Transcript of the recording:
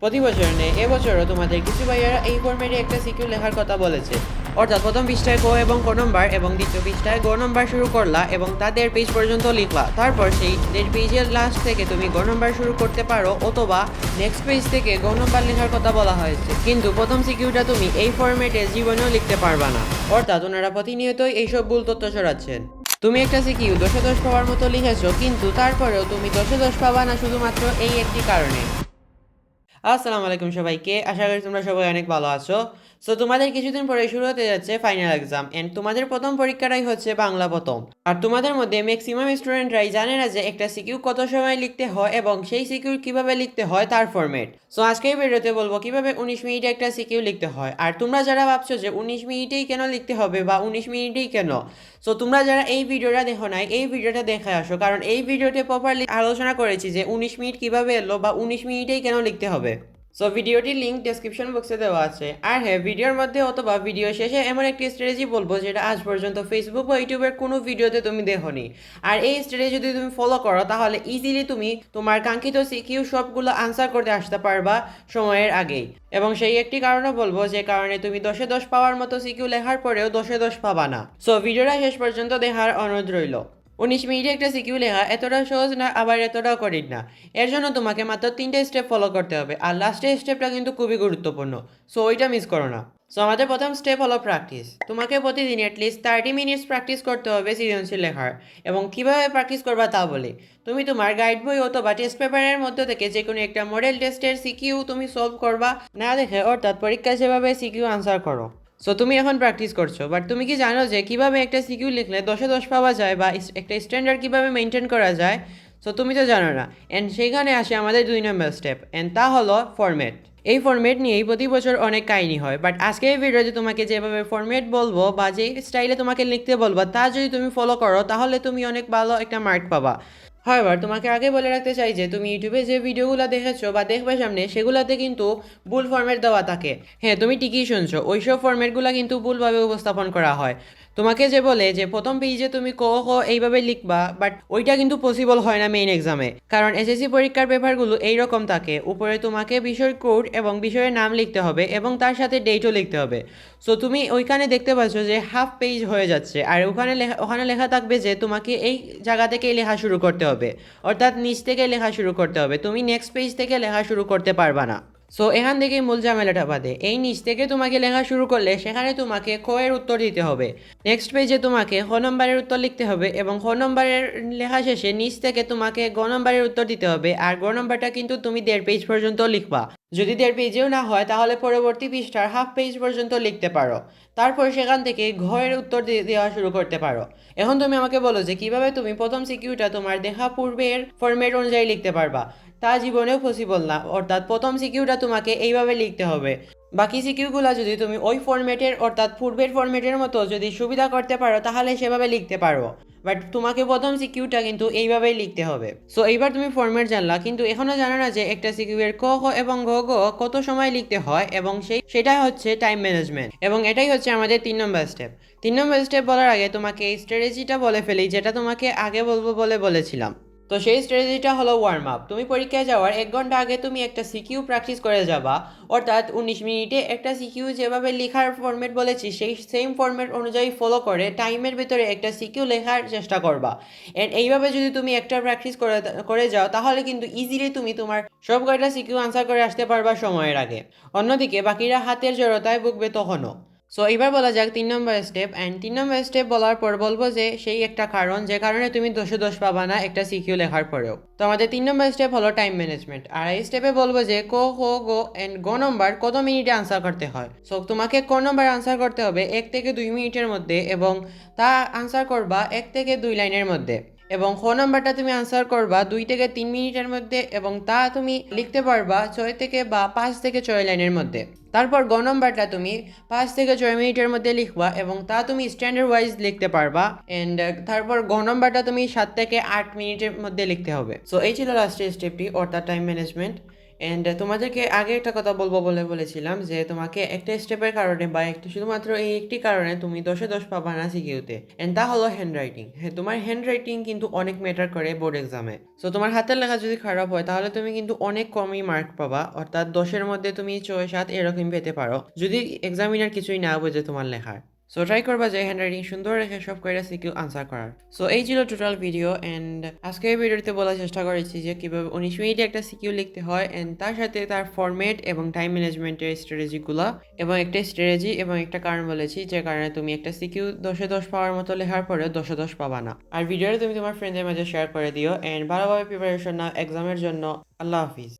প্রতি বছর নেই এবছরও তোমাদের কিছু ভাইয়ারা এই ফরম্যাটে একটা সিকিউ লেখার কথা বলেছে। অর্থাৎ প্রথম পৃষ্ঠায় ক এবং ক নম্বর এবং দ্বিতীয় পৃষ্ঠায় গ নম্বর শুরু করলা এবং তা 1.5 পেজ পর্যন্ত লিখলা। তারপর সেই 1.5 পেজের লাস্ট থেকে তুমি গ নম্বর শুরু করতে পারো, অথবা নেক্সট পেজ থেকে গ নম্বর লেখার কথা বলা হয়েছে। কিন্তু প্রথম সিকিউটা তুমি এই ফরম্যাটে জীবনেও লিখতে পারবা না। অর্থাৎ ওনারা প্রতিনিয়তই এইসব ভুল তথ্য ছড়াচ্ছেন। তুমি একটা সিকিউ 10/10 পাওয়ার মতো লিখেছো, কিন্তু তারপরেও তুমি 10/10 পাবা না শুধুমাত্র এই একটি কারণে। আসসালামু আলাইকুম সবাইকে, আশা করি তোমরা সবাই অনেক ভালো আছো। সো তোমাদের কিছুদিন পরে শুরু হতে যাচ্ছে ফাইনাল এক্সাম, এন্ড তোমাদের প্রথম পরীক্ষাটাই হচ্ছে বাংলা প্রথম। আর তোমাদের মধ্যে ম্যাক্সিমাম স্টুডেন্টরাই জানে না যে একটা সিকিউ কত সময় লিখতে হয় এবং সেই সিকিউ কিভাবে লিখতে হয় তার ফরম্যাট। সো আজকে এই ভিডিওতে বলবো কিভাবে 19 মিনিটে একটা সিকিউ লিখতে হয়। আর তোমরা যারা ভাবছো যে 19 মিনিটেই কেন লিখতে হবে বা 19 মিনিটেই কেন, সো তোমরা যারা এই ভিডিওটা দেখো নাই, এই ভিডিওটা দেখে আসো, কারণ এই ভিডিওতে প্রপারলি আলোচনা করেছি যে 19 মিনিট কিভাবে এলো বা 19 মিনিটেই কেন লিখতে হবে। সো ভিডিওটির লিঙ্ক ডেসক্রিপশন বক্সে দেওয়া আছে। আর হ্যাঁ, ভিডিওর মধ্যে অথবা ভিডিও শেষে এমন একটি স্ট্র্যাটেজি বলবো যেটা আজ পর্যন্ত ফেসবুক বা ইউটিউবের কোনো ভিডিওতে তুমি দেখোনি। আর এই স্ট্র্যাটেজি যদি তুমি ফলো করো তাহলে ইজিলি তুমি তোমার কাঙ্ক্ষিত সিকিউ সবগুলো আনসার করতে আসতে পারবা সময়ের আগেই। এবং সেই একটি কারণও বলবো যে কারণে তুমি 10/10 পাওয়ার মতো সিকিউ লেখার পরেও 10/10 পাবা না। সো ভিডিওটা শেষ পর্যন্ত দেখার অনুরোধ রইল। 19 মিনিটে একটা সিকিউ লেখা এতটা সহজ না, আবার এতটাও কঠিন না। এর জন্য তোমাকে মাত্র 3টে স্টেপ ফলো করতে হবে, আর লাস্টের স্টেপটা কিন্তু খুবই গুরুত্বপূর্ণ। সো ওইটা মিস করো না। সো আমাদের প্রথম স্টেপ হলো প্র্যাকটিস। তোমাকে প্রতিদিন অ্যাটলিস্ট 30 মিনিটস প্র্যাকটিস করতে হবে সৃজনশীল লেখার। এবং কিভাবে প্র্যাকটিস করবা তা বলি, তুমি তোমার গাইড বই অথবা টেস্ট পেপারের মধ্যে থেকে যে কোনো একটা মডেল টেস্টের সিকিউ তুমি সলভ করবা না দেখে, অর্থাৎ পরীক্ষায় যেভাবে সিকিউ আনসার করো। সো তুমি এখন প্র্যাকটিস করছো, বাট তুমি কি জানো যে কিভাবে একটা সিকিউ লিখলে 10/10 পাওয়া যায় বা একটা স্ট্যান্ডার্ড কিভাবে মেনটেন করা যায়? সো তুমি তো জানো না। অ্যান্ড সেইখানে আসে আমাদের 2 নম্বর স্টেপ, অ্যান্ড তা হলো ফরম্যাট। এই ফরম্যাট নিয়েই প্রতি বছর অনেক কাহিনী হয়, বাট আজকে এই ভিডিওতে তোমাকে যেভাবে ফরম্যাট বলবো বা যে স্টাইলে তোমাকে লিখতে বলবো তা যদি তুমি ফলো করো তাহলে তুমি অনেক ভালো একটা মার্ক পাবা। হয়, এবার তোমাকে আগে বলে রাখতে চাই যে তুমি ইউটিউবে যে ভিডিওগুলো দেখেছো বা দেখবে সামনে, সেগুলোতে কিন্তু ভুল ফরম্যাট দেওয়া থাকে। হ্যাঁ, তুমি ঠিকই শুনছো, ওইসব ফরম্যাটগুলো কিন্তু ভুলভাবে উপস্থাপন করা হয়। তোমাকে যে বলে যে প্রথম পেজে তুমি ক খ এইভাবে লিখবা, বাট ওইটা কিন্তু পসিবল হয় না মেইন এক্সামে। কারণ এসএসসি পরীক্ষার পেপারগুলো এইরকম থাকে, উপরে তোমাকে বিষয়ের কোড এবং বিষয়ের নাম লিখতে হবে এবং তার সাথে ডেটও লিখতে হবে। সো তুমি ওইখানে দেখতে পাচ্ছ যে হাফ পেজ হয়ে যাচ্ছে, আর ওখানে লেখা থাকবে যে তোমাকে এই জায়গা থেকেই লেখা শুরু করতে হবে, অর্থাৎ নিচ থেকে লেখা শুরু করতে হবে। তুমি নেক্সট পেজ থেকে লেখা শুরু করতে পারবা না। সো এখান থেকেই মূল ঝামেলাটা বাদে। এই নিচ থেকে তোমাকে লেখা শুরু করলে সেখানে তোমাকে ক এর উত্তর দিতে হবে, নেক্সট পেজে তোমাকে খ নম্বরের উত্তর লিখতে হবে এবং খ নম্বরের লেখা শেষে নিচ থেকে তোমাকে গ নম্বরের উত্তর দিতে হবে। আর গ নম্বরটা কিন্তু তুমি 1.5 পেজ পর্যন্ত লিখবা। যদি 1.5 পেজেও না হয় তাহলে পরবর্তী পৃষ্ঠার হাফ পেজ পর্যন্ত লিখতে পারো। তারপর সেখান থেকে ঘরের উত্তর দেওয়া শুরু করতে পারো। এখন তুমি আমাকে বলো যে কিভাবে তুমি প্রথম সিকিউটা তোমার দেখা পূর্বের ফরম্যাট অনুযায়ী লিখতে পারবা। তা জীবনেও পসিবল না, অর্থাৎ প্রথম সিকিউটা তোমাকে এইভাবে লিখতে হবে। বাকি সিকিউগুলো যদি তুমি ওই ফরম্যাটের অর্থাৎ পূর্বের ফরম্যাটের মতো যদি সুবিধা করতে পারো তাহলে সেভাবে লিখতে পারো, বাট তোমাকে প্রথম সিকিউটা কিন্তু এইভাবেই লিখতে হবে। সো এইবার তুমি ফরম্যাট জানলা, কিন্তু এখনও জানো না যে একটা সিকিউয়ের ক খ এবং ঘ ঘ কত সময় লিখতে হয়, এবং সেটা হচ্ছে টাইম ম্যানেজমেন্ট। এবং এটাই হচ্ছে আমাদের 3 নম্বর স্টেপ। 3 নম্বর স্টেপ বলার আগে তোমাকে এই স্ট্র্যাটেজিটা বলে ফেলি, যেটা তোমাকে আগে বলবো বলে বলেছিলাম। তো সেই স্ট্র্যাটেজিটা হলো ওয়ার্ম আপ। তুমি পরীক্ষায় যাওয়ার 1 ঘন্টা আগে তুমি একটা সিকিউ প্র্যাকটিস করে যাবা, অর্থাৎ 19 মিনিটে একটা সিকিউ যেভাবে লেখার ফরম্যাট বলেছি সেই সেম ফরম্যাট অনুযায়ী ফলো করে টাইমের ভিতরে একটা সিকিউ লেখার চেষ্টা করবা। এন্ড এইভাবে যদি তুমি একটা প্র্যাকটিস করে যাও তাহলে কিন্তু ইজিলি তুমি তোমার সব কয়টা সিকিউ আনসার করে আসতে পারবা সময়ের আগে। অন্যদিকে বাকিরা হাতের জড়তায় ভুগবে তখনও। সো এবার বলা যাক 3 নম্বর স্টেপ। অ্যান্ড 3 নম্বর স্টেপ বলার পর বলবো যে সেই একটা কারণ যে কারণে তুমি 10/10 পাবা না একটা সিকিউ লেখার পরেও। তো আমাদের 3 নম্বর স্টেপ হলো টাইম ম্যানেজমেন্ট। আর এই স্টেপে বলবো যে ক খ গ অ্যান্ড গ নম্বর কত মিনিটে আনসার করতে হয়। সো তোমাকে ক নম্বর আনসার করতে হবে 1 থেকে 2 মিনিটের মধ্যে, এবং তা আনসার করবা 1 থেকে 2 লাইনের মধ্যে। এবং খ নম্বরটা তুমি আনসার করবা 2 থেকে 3 মিনিটের মধ্যে, এবং তা তুমি লিখতে পারবা 6 থেকে বা 5 থেকে 6 লাইনের মধ্যে। তারপর গ নম্বরটা তুমি 5 থেকে 6 মিনিটের মধ্যে লিখবা এবং তা তুমি স্ট্যান্ডার্ড ওয়াইজ লিখতে পারবা। এন্ড তারপর গ নম্বরটা তুমি 7 থেকে 8 মিনিটের মধ্যে লিখতে হবে। সো এই ছিল লাস্টের স্টেপটি, অর্থাৎ টাইম ম্যানেজমেন্ট। অ্যান্ড তোমাদেরকে আগে একটা কথা বলবো বলে বলেছিলাম যে তোমাকে একটা স্টেপের কারণে বা একটু শুধুমাত্র এই একটি কারণে তুমি 10-এ 10 পাবা না সিকিউতে, অ্যান্ড তা হলো হ্যান্ড রাইটিং। হ্যাঁ, তোমার হ্যান্ড রাইটিং কিন্তু অনেক ম্যাটার করে বোর্ড এক্সামে। সো তোমার হাতের লেখা যদি খারাপ হয় তাহলে তুমি কিন্তু অনেক কমই মার্ক পাবা, অর্থাৎ 10-এর মধ্যে তুমি 6-7 এরকম পেতে পারো যদি এক্সামিনার কিছুই না বোঝে তোমার লেখার। সো ট্রাই করবা যে হ্যান্ড রাইটিং সুন্দর রেখে সব করে সিকিউ আনসার করার। সো এই ছিল টোটাল ভিডিও, অ্যান্ড আজকে এই ভিডিওতে বলার চেষ্টা করেছি যে কীভাবে 19 মিনিটে একটা সিকিউ লিখতে হয়, অ্যান্ড তার সাথে তার ফরম্যাট এবং টাইম ম্যানেজমেন্টের স্ট্র্যাটেজিগুলো, এবং একটা স্ট্র্যাটেজি এবং একটা কারণ বলেছি যে কারণে তুমি একটা সিকিউ 10-এ 10 পাওয়ার মতো লেখার পরেও 10-এ 10 পাবা না। আর ভিডিওটা তুমি তোমার ফ্রেন্ডদের মাঝে শেয়ার করে দিও, অ্যান্ড ভালোভাবে প্রিপারেশন নাও এক্সামের জন্য। আল্লাহ হাফিজ।